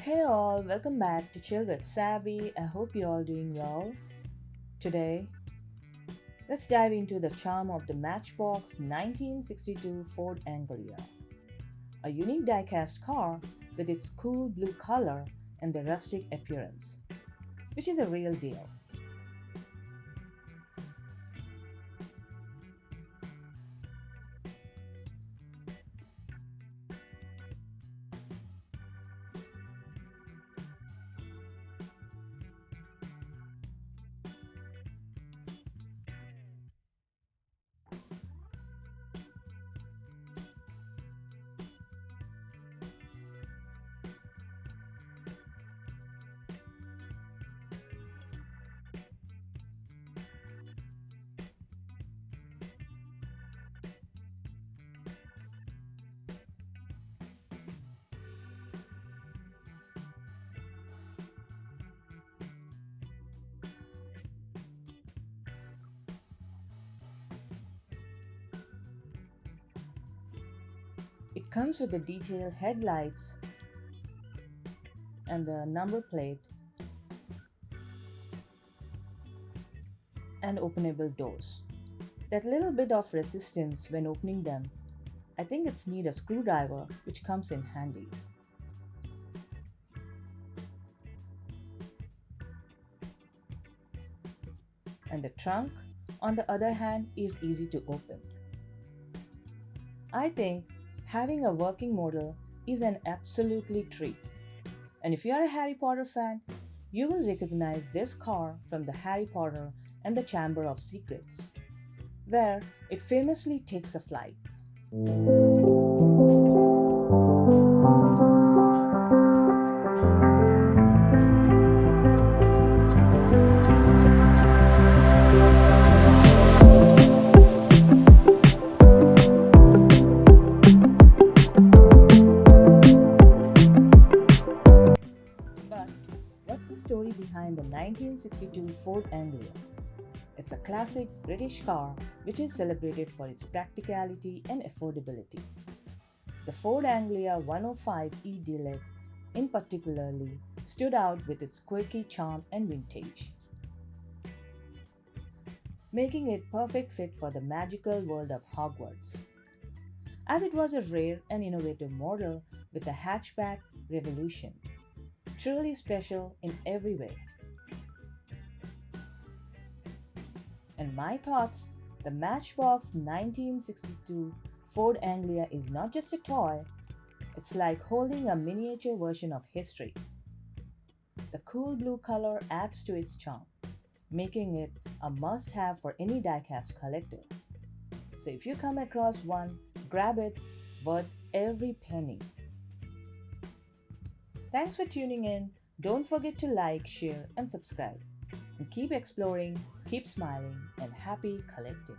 Hey all, welcome back to Chill with Sabi. I hope you're all doing well. Today, let's dive into the charm of the Matchbox 1962 Ford Anglia, a unique diecast car with its cool blue color and the rustic appearance, which is a real deal. It comes with the detailed headlights and the number plate and openable doors. That little bit of resistance when opening them, I think it's need a screwdriver which comes in handy. And the trunk, on the other hand, is easy to open. I think having a working model is an absolutely treat. And if you are a Harry Potter fan, you will recognize this car from the Harry Potter and the Chamber of Secrets, where it famously takes a flight. But what's the story behind the 1962 Ford Anglia? It's a classic British car which is celebrated for its practicality and affordability. The Ford Anglia 105E Deluxe in particularly stood out with its quirky charm and vintage, making it perfect fit for the magical world of Hogwarts. As it was a rare and innovative model with a hatchback revolution, truly special in every way. And my thoughts, the Matchbox 1962 Ford Anglia is not just a toy, it's like holding a miniature version of history. The cool blue color adds to its charm, making it a must have for any diecast collector. So if you come across one, grab it, worth every penny. Thanks for tuning in. Don't forget to like, share, and subscribe. And keep exploring, keep smiling, and happy collecting.